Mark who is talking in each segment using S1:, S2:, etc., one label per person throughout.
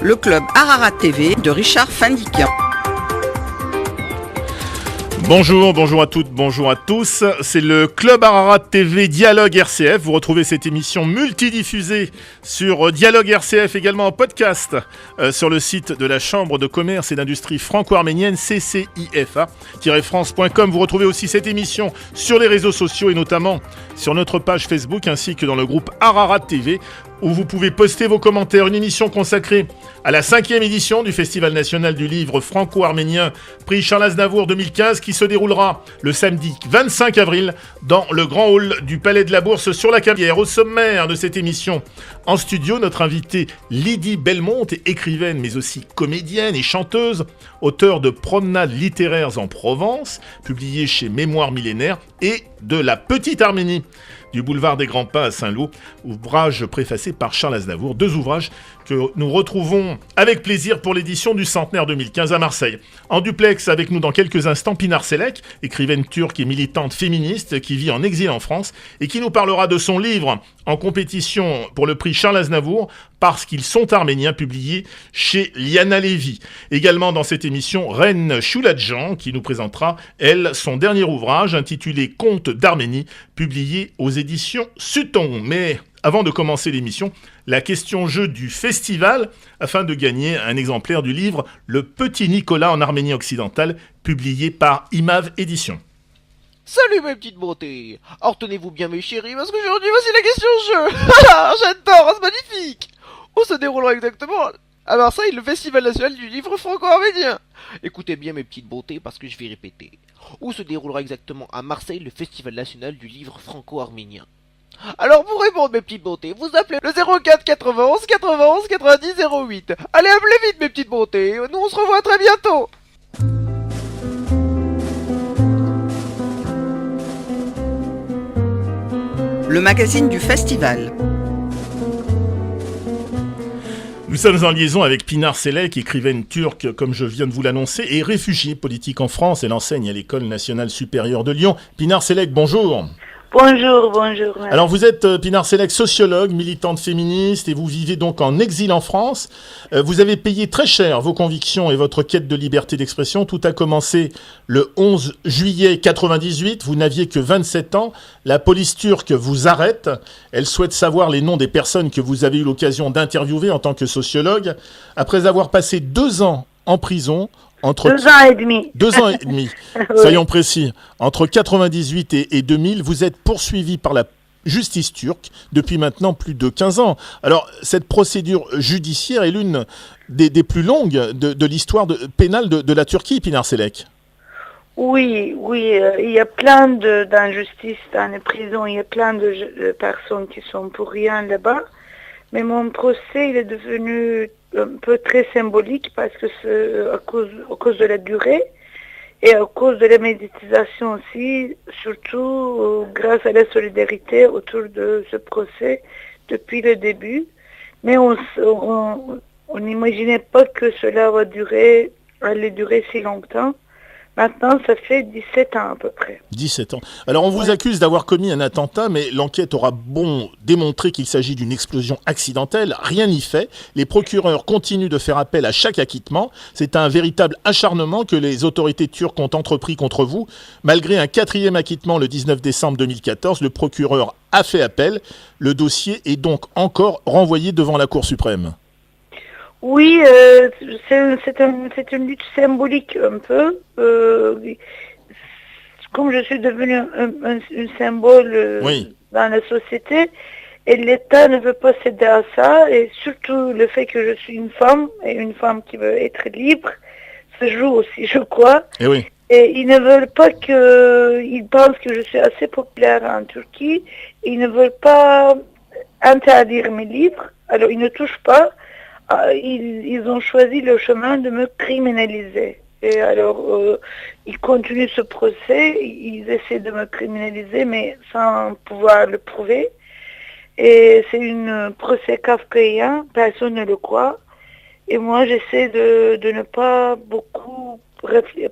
S1: le club Ararat TV de Richard Fandikian.
S2: Bonjour à toutes, bonjour à tous. C'est le Club Ararat TV Dialogue RCF. Vous retrouvez cette émission multidiffusée sur Dialogue RCF, également en podcast sur le site de la Chambre de commerce et d'industrie franco-arménienne ccifa-france.com. Vous retrouvez aussi cette émission sur les réseaux sociaux et notamment sur notre page Facebook ainsi que dans le groupe Ararat TV, où vous pouvez poster vos commentaires. Une émission consacrée à la 5e édition du Festival national du livre franco-arménien, prix Charles Aznavour 2015, qui se déroulera le samedi 25 avril dans le grand hall du Palais de la Bourse sur la Cavière. Au sommaire de cette émission, en studio, notre invitée Lydie Belmont, écrivaine mais aussi comédienne et chanteuse, auteure de Promenades littéraires en Provence, publié chez Mémoires millénaires, et de La Petite Arménie, du boulevard des Grands Pas à Saint-Lô, ouvrage préfacé par Charles Aznavour. 2 ouvrages que nous retrouvons avec plaisir pour l'édition du centenaire 2015 à Marseille. En duplex avec nous dans quelques instants, Pinar Selek, écrivaine turque et militante féministe qui vit en exil en France et qui nous parlera de son livre en compétition pour le prix Charles Aznavour, Parce qu'ils sont arméniens, publié chez Liana Lévy. Également dans cette émission, Reine Chouladjan qui nous présentera, elle, son dernier ouvrage intitulé Contes d'Arménie, publié aux éditions Sutton. Mais avant de commencer l'émission, la question-jeu du festival, afin de gagner un exemplaire du livre Le Petit Nicolas en Arménie occidentale, publié par Imav Éditions.
S3: Salut mes petites beautés. Alors tenez-vous bien mes chéris, parce qu'aujourd'hui voici la question-jeu. J'adore, c'est magnifique. Où se déroulera exactement à Marseille le Festival national du livre franco-arménien? Écoutez bien mes petites beautés, parce que je vais répéter. Où se déroulera exactement à Marseille le Festival national du livre franco-arménien? Alors pour répondre mes petites beautés, vous appelez le 04 91 91 90 08. Allez, appelez vite mes petites beautés, nous on se revoit très bientôt.
S1: Le magazine du festival.
S2: Nous sommes en liaison avec Pinar Selek, écrivaine turque, comme je viens de vous l'annoncer, et réfugiée politique en France. Elle enseigne à l'École nationale supérieure de Lyon. Pinar Selek, bonjour.
S4: Bonjour.
S2: Alors vous êtes, Pinar Selek, sociologue, militante féministe, et vous vivez donc en exil en France. Vous avez payé très cher vos convictions et votre quête de liberté d'expression. Tout a commencé le 11 juillet 98. Vous n'aviez que 27 ans. La police turque vous arrête. Elle souhaite savoir les noms des personnes que vous avez eu l'occasion d'interviewer en tant que sociologue. Après avoir passé 2 ans en prison, entre
S4: 2 ans et demi.
S2: 2 ans et demi, soyons précis. Entre 98 et 2000, vous êtes poursuivi par la justice turque depuis maintenant plus de 15 ans. Alors, cette procédure judiciaire est l'une des plus longues de l'histoire pénale de la Turquie, Pinar Selek.
S4: Oui, il y a plein d'injustices dans les prisons, il y a plein de personnes qui sont pour rien là-bas. Mais mon procès, il est devenu un peu très symbolique parce que c'est à cause de la durée et à cause de la médiatisation aussi, surtout grâce à la solidarité autour de ce procès depuis le début. Mais on n'imaginait pas que cela allait durer si longtemps. Maintenant, ça fait 17 ans à peu près.
S2: 17 ans. Alors, on vous accuse d'avoir commis un attentat, mais l'enquête aura démontré qu'il s'agit d'une explosion accidentelle. Rien n'y fait. Les procureurs continuent de faire appel à chaque acquittement. C'est un véritable acharnement que les autorités turques ont entrepris contre vous. Malgré un 4e acquittement le 19 décembre 2014, le procureur a fait appel. Le dossier est donc encore renvoyé devant la Cour suprême.
S4: Oui, c'est une lutte symbolique un peu. Comme je suis devenue un symbole dans la société, et l'État ne veut pas céder à ça, et surtout le fait que je suis une femme, et une femme qui veut être libre, se joue aussi, je crois.
S2: Et oui.
S4: Et ils ne veulent pas ils pensent que je suis assez populaire en Turquie, ils ne veulent pas interdire mes livres, alors ils ne touchent pas. Ils ont choisi le chemin de me criminaliser. Et alors, ils continuent ce procès, ils essaient de me criminaliser, mais sans pouvoir le prouver. Et c'est un procès kafkaïen, personne ne le croit. Et moi, j'essaie de ne pas beaucoup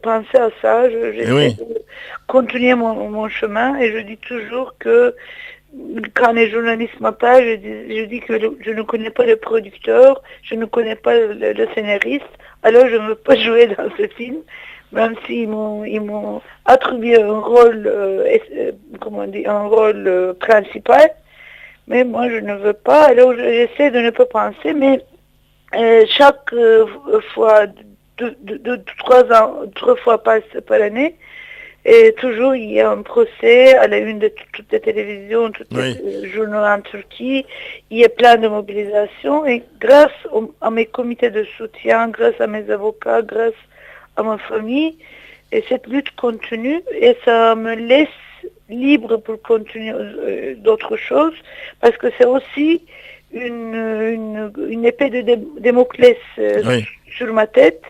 S4: penser à ça. J'essaie de continuer mon chemin, et je dis toujours que quand les journalistes m'appellent, je dis que je ne connais pas le producteur, je ne connais pas le scénariste, alors je ne veux pas jouer dans ce film, même s'ils m'ont attribué un rôle, un rôle principal, mais moi je ne veux pas, alors j'essaie de ne pas penser, mais chaque fois, trois fois par année, et toujours, il y a un procès à la une de toutes les télévisions, tous les journaux en Turquie. Il y a plein de mobilisations. Et grâce à mes comités de soutien, grâce à mes avocats, grâce à ma famille, et cette lutte continue. Et ça me laisse libre pour continuer d'autres choses. Parce que c'est aussi une épée de Damoclès sur ma tête.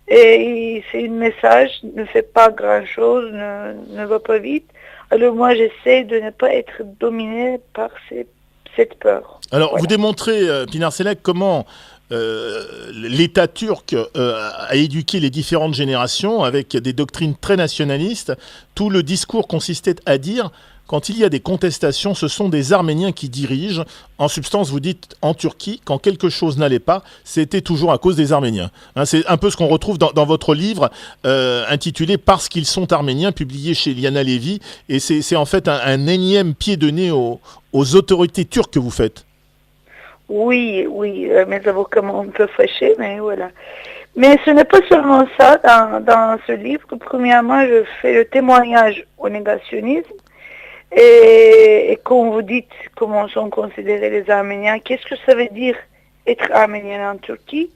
S4: Et c'est un message, ne fait pas grand-chose, ne va pas vite. Alors moi, j'essaie de ne pas être dominée par cette peur.
S2: Alors, vous démontrez, Pinar Selek, comment l'État turc a éduqué les différentes générations avec des doctrines très nationalistes. Tout le discours consistait à dire, quand il y a des contestations, ce sont des Arméniens qui dirigent. En substance, vous dites en Turquie, quand quelque chose n'allait pas, c'était toujours à cause des Arméniens. Hein, c'est un peu ce qu'on retrouve dans votre livre intitulé « Parce qu'ils sont Arméniens », publié chez Liana Levy. Et c'est en fait un énième pied de nez aux autorités turques que vous faites.
S4: Oui, mes avocats m'ont un peu fâché, mais voilà. Mais ce n'est pas seulement ça dans ce livre. Premièrement, je fais le témoignage au négationnisme. Et quand vous dites comment sont considérés les Arméniens, qu'est-ce que ça veut dire être arménien en Turquie?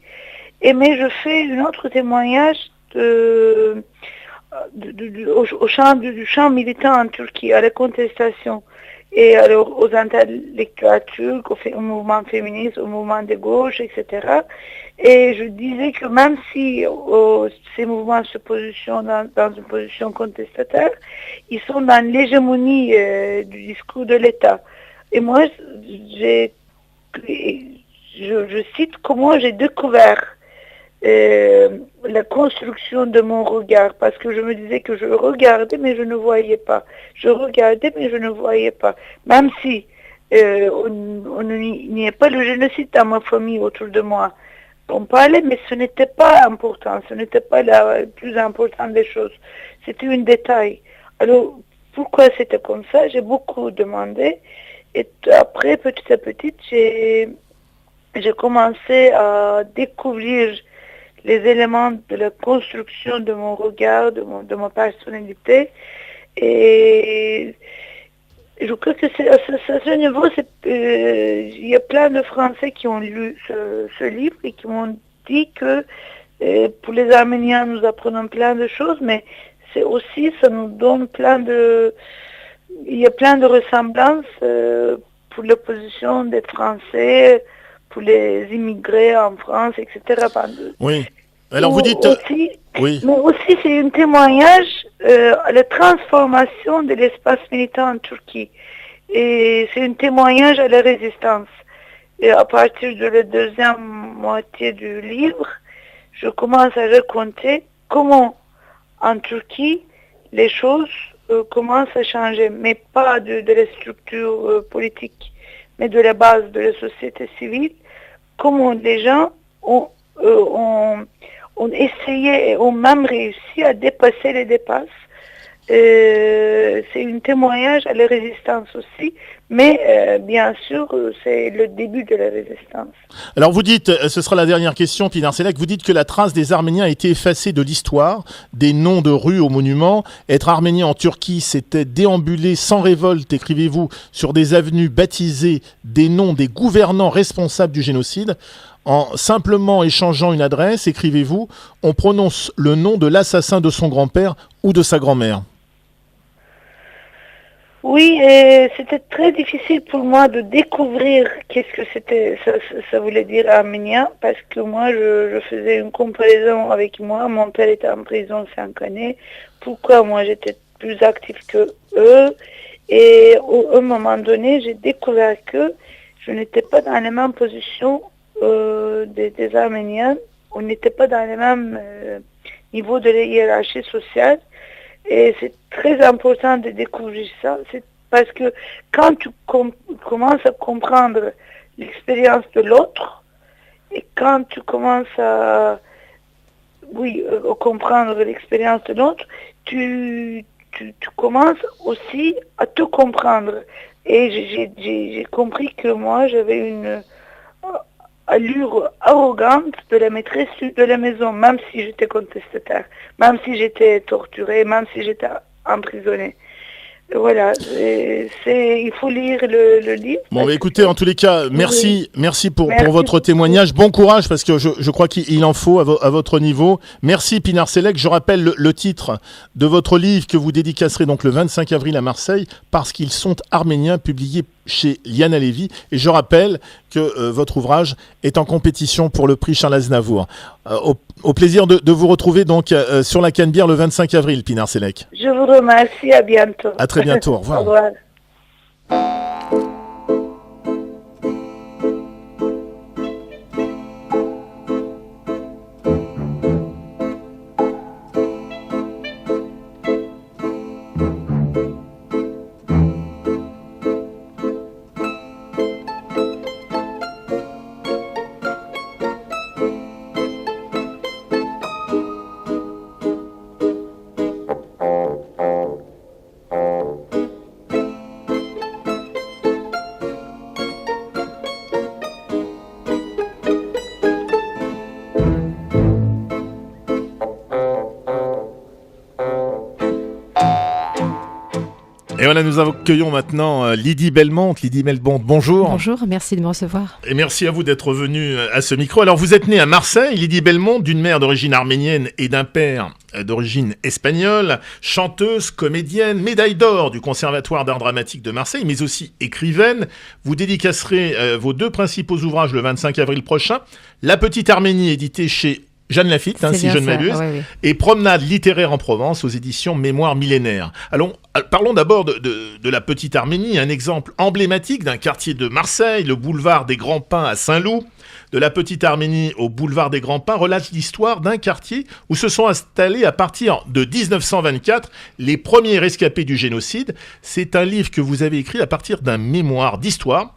S4: Mais je fais un autre témoignage du champ militant en Turquie, à la contestation. Et alors aux intellectuels turcs, au mouvement féministe, au mouvement de gauche, etc. Et je disais que même si ces mouvements se positionnent dans une position contestataire, ils sont dans l'hégémonie du discours de l'État. Et moi, je cite comment j'ai découvert la construction de mon regard, parce que je me disais que je regardais mais je ne voyais pas. Je regardais mais je ne voyais pas. Même si il n'y a pas le génocide dans ma famille autour de moi. On parlait, mais ce n'était pas important, ce n'était pas la plus importante des choses. C'était un détail. Alors, pourquoi c'était comme ça? J'ai beaucoup demandé. Et après, petit à petit, j'ai commencé à découvrir les éléments de la construction de mon regard, de ma personnalité. Et je crois que à ce niveau, il y a plein de Français qui ont lu ce livre et qui m'ont dit que pour les Arméniens, nous apprenons plein de choses, mais c'est aussi, ça nous donne il y a plein de ressemblances pour l'opposition des Français, pour les immigrés en France, etc.
S2: Oui. Alors vous dites...
S4: Aussi,
S2: oui.
S4: Mais aussi, c'est un témoignage à la transformation de l'espace militant en Turquie. Et c'est un témoignage à la résistance. Et à partir de la deuxième moitié du livre, je commence à raconter comment en Turquie les choses commencent à changer, mais pas de la structure politique, mais de la base de la société civile, comment les gens ont essayé et ont même réussi à dépasser les dépasses. C'est un témoignage à la résistance aussi, mais bien sûr, c'est le début de la résistance.
S2: Alors vous dites, ce sera la dernière question, Pinar Selek, vous dites que la trace des Arméniens a été effacée de l'histoire, des noms de rues aux monuments. Être arménien en Turquie, c'était déambuler sans révolte, écrivez-vous, sur des avenues baptisées des noms des gouvernants responsables du génocide. En simplement échangeant une adresse, écrivez-vous, on prononce le nom de l'assassin de son grand-père ou de sa grand-mère.
S4: Oui, c'était très difficile pour moi de découvrir qu'est-ce que ça voulait dire arménien, parce que moi, je faisais une comparaison avec moi. Mon père était en prison 5 années. Pourquoi moi, j'étais plus actif que eux? Et à un moment donné, j'ai découvert que je n'étais pas dans la même position des Arméniens. On n'était pas dans le même niveau de la hiérarchie sociale. Et c'est très important de découvrir ça. C'est Parce que quand tu commences à comprendre l'expérience de l'autre, et quand tu commences à comprendre l'expérience de l'autre, tu commences aussi à te comprendre. Et j'ai compris que moi, j'avais une allure arrogante de la maîtresse de la maison, même si j'étais contestataire, même si j'étais torturée, même si j'étais emprisonnée. Voilà, il faut lire le livre.
S2: Bon, écoutez, en tous les cas, merci pour votre témoignage. Bon courage, parce que je crois qu'il en faut à votre niveau. Merci, Pinar Sellek. Je rappelle le titre de votre livre que vous dédicacerez donc le 25 avril à Marseille, Parce qu'ils sont arméniens, publié chez Liana Lévy. Et je rappelle que votre ouvrage est en compétition pour le prix Charles Aznavour. Au plaisir de vous retrouver donc sur la Canebière le 25 avril, Pinar Sellek.
S4: Je vous remercie, à bientôt.
S2: À très bientôt, au revoir.
S4: Au revoir.
S2: Et voilà, nous accueillons maintenant Lydie Belmonte. Lydie Belmonte, bonjour.
S5: Bonjour, merci de me recevoir.
S2: Et merci à vous d'être venue à ce micro. Alors, vous êtes née à Marseille, Lydie Belmonte, d'une mère d'origine arménienne et d'un père d'origine espagnole, chanteuse, comédienne, médaille d'or du Conservatoire d'art dramatique de Marseille, mais aussi écrivaine. Vous dédicacerez vos 2 principaux ouvrages le 25 avril prochain. La Petite Arménie, édité chez Jeanne Lafitte, si je ne m'abuse,
S5: oui.
S2: Et Promenade littéraire en Provence aux éditions Mémoire millénaire. Alors, parlons d'abord de la Petite Arménie, un exemple emblématique d'un quartier de Marseille, le boulevard des Grands Pins à Saint-Loup. De la Petite Arménie au boulevard des Grands Pins relate l'histoire d'un quartier où se sont installés à partir de 1924 les premiers rescapés du génocide. C'est un livre que vous avez écrit à partir d'un mémoire d'histoire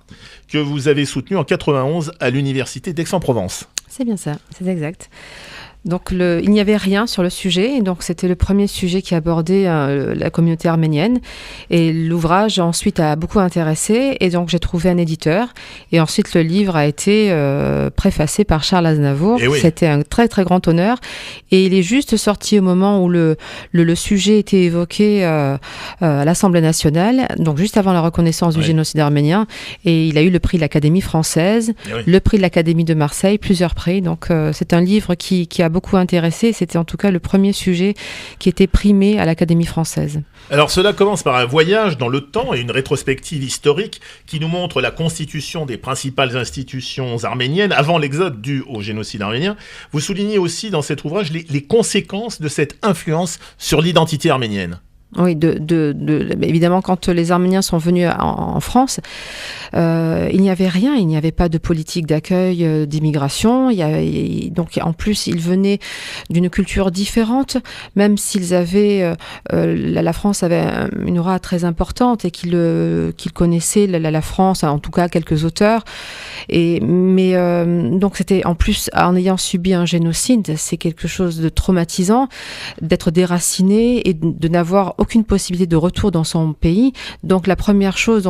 S2: que vous avez soutenu en 91 à l'université d'Aix-en-Provence.
S5: C'est bien ça, c'est exact. Donc il n'y avait rien sur le sujet, et donc c'était le premier sujet qui abordait la communauté arménienne, et l'ouvrage ensuite a beaucoup intéressé, et donc j'ai trouvé un éditeur, et ensuite le livre a été préfacé par Charles Aznavour.
S2: Oui.
S5: C'était un très très grand honneur, et il est juste sorti au moment où le sujet était évoqué à l'Assemblée nationale, donc juste avant la reconnaissance du génocide arménien, et il a eu le prix de l'Académie française, le prix de l'Académie de Marseille, plusieurs prix, donc c'est un livre qui a beaucoup intéressé. C'était en tout cas le premier sujet qui était primé à l'Académie française.
S2: Alors cela commence par un voyage dans le temps et une rétrospective historique qui nous montre la constitution des principales institutions arméniennes avant l'exode dû au génocide arménien. Vous soulignez aussi dans cet ouvrage les conséquences de cette influence sur l'identité arménienne.
S5: Oui, évidemment, quand les Arméniens sont venus en France, il n'y avait rien, il n'y avait pas de politique d'accueil, d'immigration. Donc, en plus, ils venaient d'une culture différente, même s'ils avaient, la France avait une aura très importante et qu'ils connaissaient la France, en tout cas quelques auteurs. Donc, c'était en plus, en ayant subi un génocide, c'est quelque chose de traumatisant, d'être déraciné et de n'avoir aucune possibilité de retour dans son pays. Donc la première chose,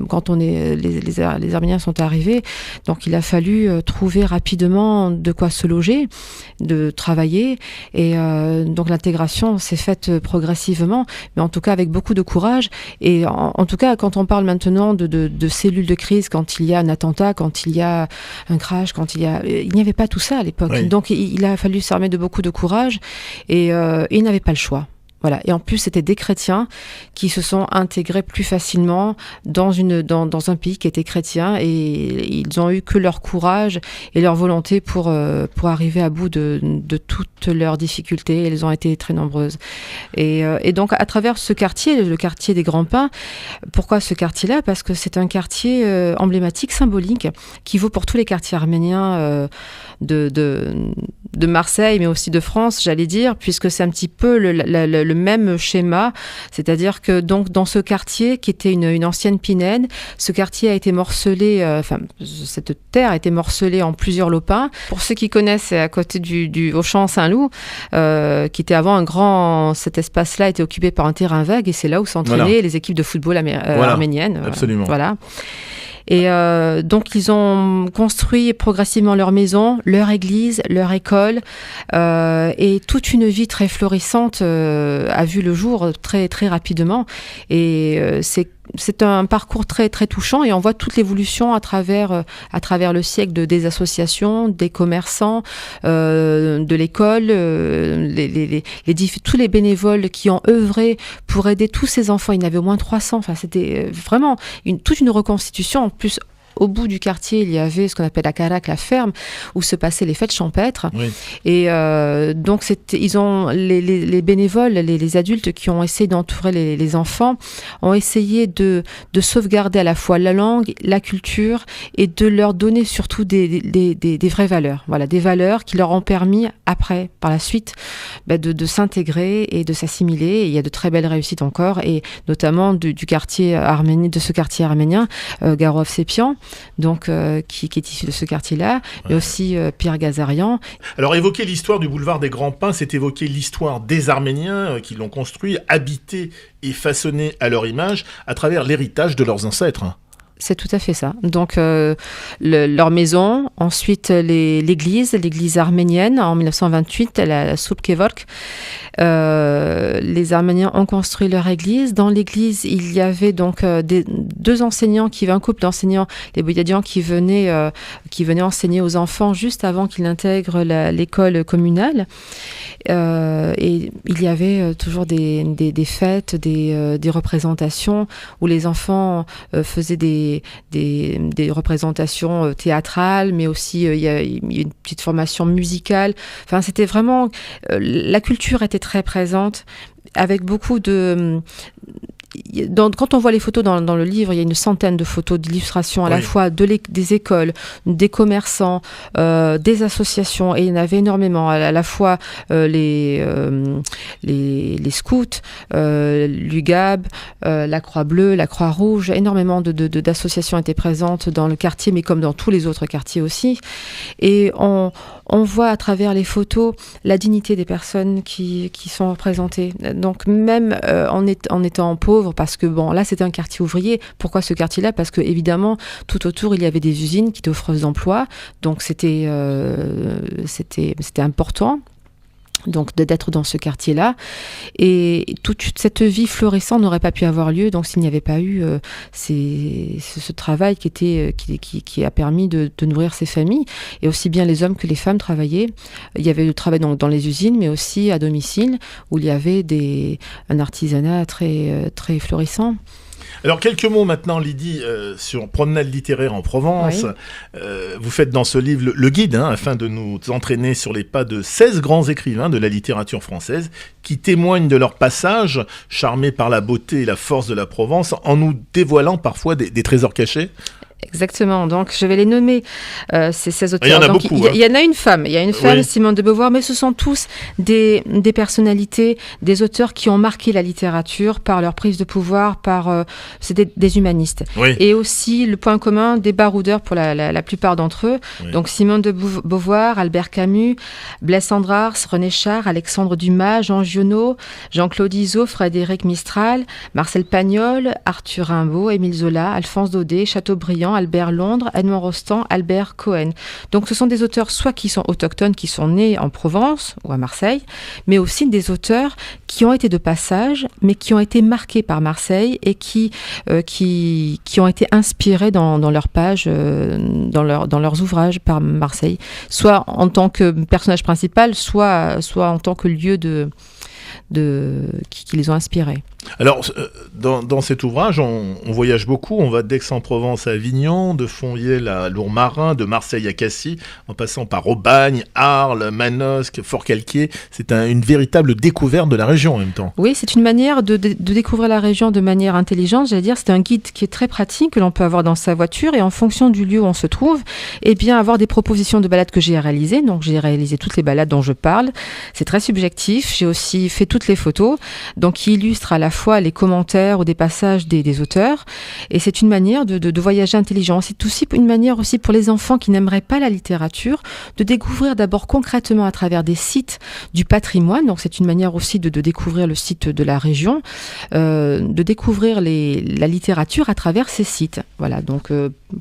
S5: quand les Arméniens sont arrivés, donc il a fallu trouver rapidement de quoi se loger, de travailler, et donc l'intégration s'est faite progressivement, mais en tout cas avec beaucoup de courage. Et en tout cas, quand on parle maintenant de cellules de crise, quand il y a un attentat, quand il y a un crash, il n'y avait pas tout ça à l'époque. Oui. Donc il a fallu s'armer de beaucoup de courage, et il n'avait pas le choix. Voilà. Et en plus, c'était des chrétiens qui se sont intégrés plus facilement dans un pays qui était chrétien, et ils ont eu que leur courage et leur volonté pour arriver à bout de toutes leurs difficultés. Elles ont été très nombreuses. Et donc, à travers ce quartier, le quartier des Grands Pins, pourquoi ce quartier-là? Parce que c'est un quartier emblématique, symbolique, qui vaut pour tous les quartiers arméniens de Marseille, mais aussi de France, j'allais dire, puisque c'est un petit peu le le même schéma, c'est-à-dire que donc dans ce quartier qui était une ancienne pinède, ce quartier a été morcelé, cette terre a été morcelée en plusieurs lopins. Pour ceux qui connaissent, c'est à côté du Auchan Saint-Loup, qui était avant cet espace-là était occupé par un terrain vague et c'est là où s'entraînaient les équipes de football arméniennes.
S2: Absolument.
S5: Voilà. Et donc ils ont construit progressivement leur maison, leur église, leur école, et toute une vie très florissante a vu le jour très très rapidement. Et c'est un parcours très très touchant et on voit toute l'évolution à travers le siècle des associations, des commerçants, de l'école, tous les bénévoles qui ont œuvré pour aider tous ces enfants. Il y en avait au moins 300. Enfin, c'était vraiment toute une reconstitution. En plus, au bout du quartier, il y avait ce qu'on appelle la caraque, la ferme, où se passaient les fêtes champêtres.
S2: Oui.
S5: Et donc, les bénévoles, les adultes qui ont essayé d'entourer les enfants, ont essayé de sauvegarder à la fois la langue, la culture, et de leur donner surtout des vraies valeurs. Voilà, des valeurs qui leur ont permis, après, par la suite, de s'intégrer et de s'assimiler. Et il y a de très belles réussites encore, et notamment du quartier arménien, de ce quartier arménien, Garov-Sépian, donc qui est issu de ce quartier-là, mais aussi Pierre Gazarian.
S2: Alors évoquer l'histoire du boulevard des Grands Pins, c'est évoquer l'histoire des Arméniens qui l'ont construit, habité et façonné à leur image à travers l'héritage de leurs ancêtres.
S5: C'est tout à fait ça. Donc, leur maison, ensuite l'église arménienne en 1928, la Soupkevork. Les Arméniens ont construit leur église. Dans l'église, il y avait donc deux enseignants, un couple d'enseignants, les Boyadians, qui venaient enseigner aux enfants juste avant qu'ils n'intègrent l'école communale. Et il y avait toujours des fêtes, des représentations où les enfants faisaient des représentations théâtrales, mais aussi il y a une petite formation musicale. Enfin, c'était vraiment la culture était très présente, avec beaucoup de quand on voit les photos dans le livre, il y a une centaine de photos d'illustrations à la fois des écoles, des commerçants, des associations, et il y en avait énormément, à la fois les scouts, l'UGAB, la Croix-Bleue, la Croix-Rouge, énormément d'associations étaient présentes dans le quartier, mais comme dans tous les autres quartiers aussi. Et on voit à travers les photos la dignité des personnes qui sont représentées. Donc même en étant pauvre, parce que là c'était un quartier ouvrier. Pourquoi ce quartier-là? Parce que évidemment tout autour il y avait des usines qui étaient offreuses d'emploi, donc c'était important. Donc d'être dans ce quartier-là, et toute cette vie florissante n'aurait pas pu avoir lieu donc s'il n'y avait pas eu ce travail qui a permis de nourrir ces familles, et aussi bien les hommes que les femmes travaillaient. Il y avait le travail donc dans les usines, mais aussi à domicile où il y avait un artisanat très très florissant.
S2: Alors, quelques mots maintenant, Lydie, sur Promenade littéraire en Provence. Oui. Vous faites dans ce livre le guide, afin de nous entraîner sur les pas de 16 grands écrivains de la littérature française qui témoignent de leur passage, charmés par la beauté et la force de la Provence, en nous dévoilant parfois des trésors cachés.
S5: Exactement. Donc, je vais les nommer, ces 16 auteurs.
S2: Il y en a beaucoup.
S5: Il y en a une femme. Il y a une femme,
S2: oui.
S5: Simone de Beauvoir, mais ce sont tous des personnalités, des auteurs qui ont marqué la littérature par leur prise de pouvoir, c'est des humanistes.
S2: Oui.
S5: Et aussi, le point commun, des baroudeurs pour la plupart d'entre eux. Oui. Donc, Simone de Beauvoir, Albert Camus, Blaise Cendrars, René Char, Alexandre Dumas, Jean Giono, Jean-Claude Izzo, Frédéric Mistral, Marcel Pagnol, Arthur Rimbaud, Émile Zola, Alphonse Daudet, Chateaubriand, Albert Londres, Edmond Rostand, Albert Cohen. Donc ce sont des auteurs soit qui sont autochtones, qui sont nés en Provence ou à Marseille, mais aussi des auteurs qui ont été de passage, mais qui ont été marqués par Marseille et qui ont été inspirés dans leurs pages, dans leurs ouvrages par Marseille, soit en tant que personnage principal, soit en tant que lieu qui les ont inspirés.
S2: Alors, dans cet ouvrage, on voyage beaucoup. On va d'Aix-en-Provence à Avignon, de Fontvieille à Lourmarin, de Marseille à Cassis, en passant par Aubagne, Arles, Manosque, Forcalquier. C'est une véritable découverte de la région en même temps.
S5: Oui, c'est une manière de découvrir la région de manière intelligente. J'allais dire, c'est un guide qui est très pratique, que l'on peut avoir dans sa voiture, et en fonction du lieu où on se trouve, avoir des propositions de balades que j'ai réalisées. Donc, j'ai réalisé toutes les balades dont je parle. C'est très subjectif. J'ai aussi fait toutes les photos, donc qui illustre à la fois les commentaires ou des passages des auteurs. Et c'est une manière de voyager intelligent. C'est aussi une manière aussi pour les enfants qui n'aimeraient pas la littérature de découvrir d'abord concrètement à travers des sites du patrimoine. Donc c'est une manière aussi de découvrir le site de la région, de découvrir la littérature à travers ces sites. Voilà, donc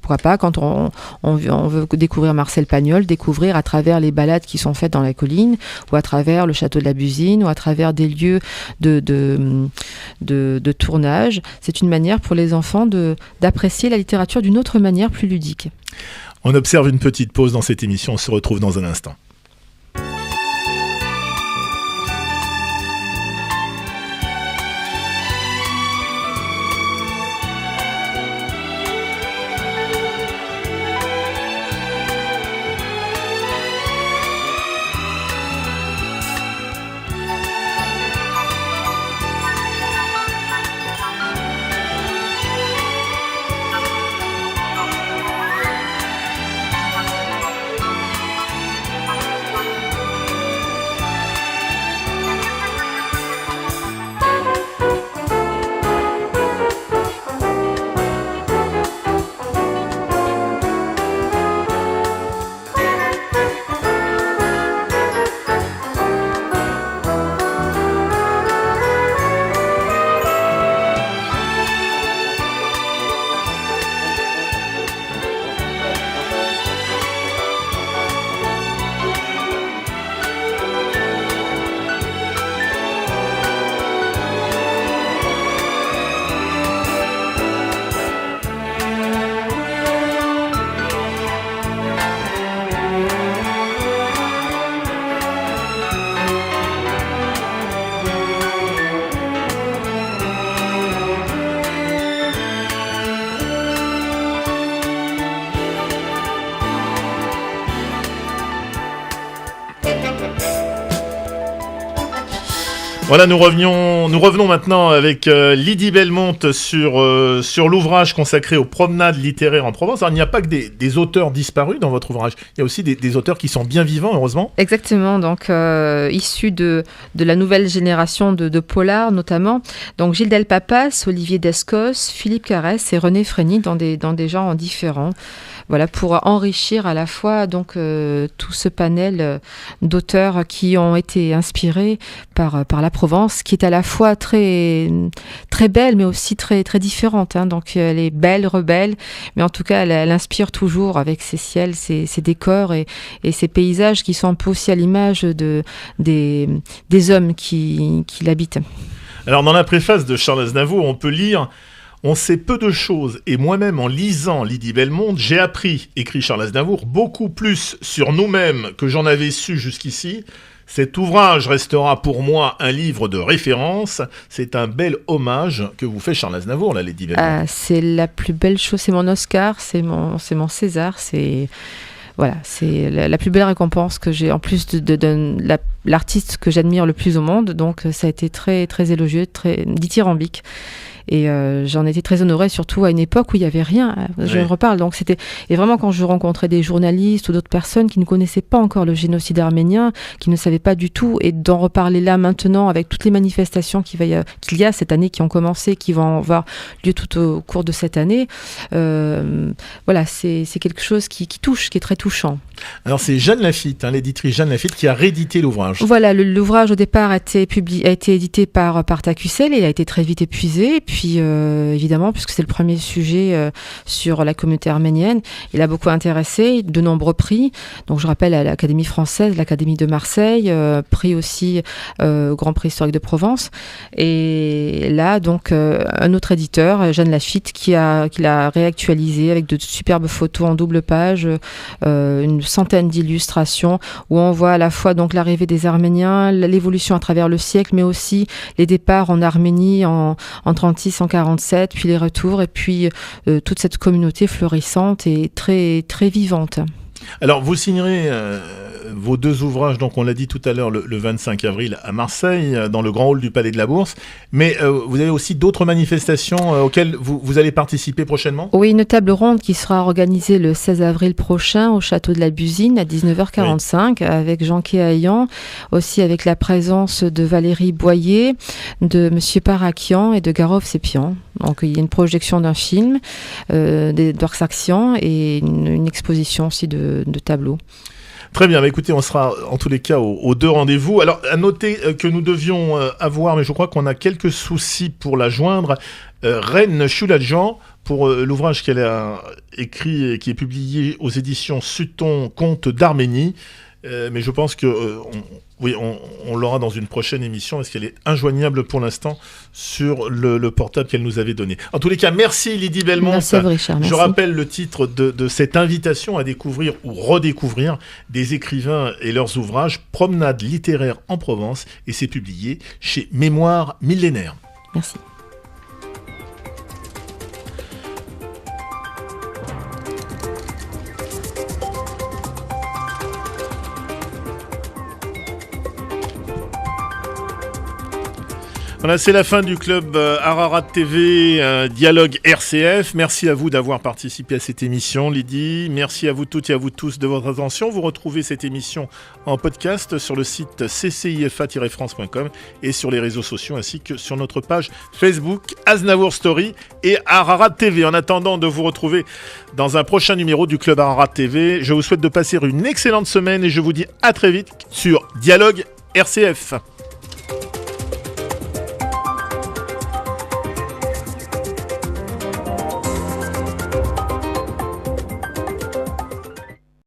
S5: pourquoi pas, quand on veut découvrir Marcel Pagnol, découvrir à travers les balades qui sont faites dans la colline, ou à travers le château de la Busine, ou à travers des lieux de tournage. C'est une manière pour les enfants d'apprécier la littérature d'une autre manière, plus ludique.
S2: On observe une petite pause dans cette émission, on se retrouve dans un instant. Voilà, nous revenons maintenant avec Lydie Belmonte sur l'ouvrage consacré aux promenades littéraires en Provence. Alors, il n'y a pas que des auteurs disparus dans votre ouvrage, il y a aussi des auteurs qui sont bien vivants, heureusement.
S5: Exactement, donc issus de la nouvelle génération de polars notamment. Donc Gilles Delpapas, Olivier Descos, Philippe Carès et René Frény dans des genres différents. Voilà, pour enrichir à la fois donc tout ce panel d'auteurs qui ont été inspirés par la Provence, qui est à la fois très très belle mais aussi très très différente. Hein. Donc elle est belle, rebelle, mais en tout cas elle inspire toujours avec ses ciels, ses décors et ses paysages qui sont un peu aussi à l'image des hommes qui l'habitent.
S2: Alors dans la préface de Charles Aznavour, on peut lire: on sait peu de choses, et moi-même, en lisant Lydie Belmonte, j'ai appris, écrit Charles Aznavour, beaucoup plus sur nous-mêmes que j'en avais su jusqu'ici. Cet ouvrage restera pour moi un livre de référence. C'est un bel hommage que vous fait Charles Aznavour, là, Lydie Belmonte.
S5: C'est la plus belle chose, c'est mon Oscar, c'est mon César, c'est... Voilà, c'est la plus belle récompense que j'ai, en plus de l'artiste que j'admire le plus au monde. Donc ça a été très, très élogieux, très dithyrambique. Et j'en étais très honorée, surtout à une époque où il n'y avait rien. Je reparle. Donc et vraiment quand je rencontrais des journalistes ou d'autres personnes qui ne connaissaient pas encore le génocide arménien, qui ne savaient pas du tout, et d'en reparler là maintenant avec toutes les manifestations qu'il y a cette année qui ont commencé, qui vont avoir lieu tout au cours de cette année. Voilà, c'est quelque chose qui touche, qui est très touchant.
S2: Alors c'est Jeanne Lafitte, l'éditrice Jeanne Lafitte, qui a réédité l'ouvrage. Voilà,
S5: l'ouvrage au départ a été édité par TACUCEL et il a été très vite épuisé. Puis évidemment, puisque c'est le premier sujet sur la communauté arménienne, il a beaucoup intéressé, de nombreux prix. Donc je rappelle à l'Académie française, l'Académie de Marseille, prix aussi Grand Prix historique de Provence. Et là, donc, un autre éditeur, Jeanne Lafitte, qui l'a réactualisé avec de superbes photos en double page, une centaine d'illustrations où on voit à la fois donc l'arrivée des Arméniens, l'évolution à travers le siècle, mais aussi les départs en Arménie en 36, en 47, puis les retours, et puis toute cette communauté florissante et très, très vivante.
S2: Alors, vous signerez vos 2 ouvrages, donc on l'a dit tout à l'heure, le 25 avril à Marseille, dans le grand hall du Palais de la Bourse. Mais vous avez aussi d'autres manifestations auxquelles vous allez participer prochainement ?
S5: Oui, une table ronde qui sera organisée le 16 avril prochain au château de la Busine à 19h45 avec Jean Kéaillan, aussi avec la présence de Valérie Boyer, de Monsieur Parakian et de Garov Sepian. Donc il y a une projection d'un film, d'Edouard Saxian et une exposition aussi de tableaux.
S2: Très bien, écoutez, on sera en tous les cas aux 2 rendez-vous. Alors, à noter que nous devions avoir, mais je crois qu'on a quelques soucis pour la joindre, Reine Chouladjan, pour l'ouvrage qu'elle a écrit et qui est publié aux éditions Sutton, Contes d'Arménie. Mais je pense que on l'aura dans une prochaine émission parce qu'elle est injoignable pour l'instant sur le portable qu'elle nous avait donné. En tous les cas, merci Lydie Belmont.
S5: Merci Richard, merci.
S2: Je rappelle le titre de cette invitation à découvrir ou redécouvrir des écrivains et leurs ouvrages, Promenade littéraire en Provence, et c'est publié chez Mémoire millénaire.
S5: Merci.
S2: Voilà, c'est la fin du club Ararat TV, Dialogue RCF. Merci à vous d'avoir participé à cette émission, Lydie. Merci à vous toutes et à vous tous de votre attention. Vous retrouvez cette émission en podcast sur le site ccifa-france.com et sur les réseaux sociaux ainsi que sur notre page Facebook Aznavour Story et Ararat TV. En attendant de vous retrouver dans un prochain numéro du club Ararat TV, je vous souhaite de passer une excellente semaine et je vous dis à très vite sur Dialogue RCF.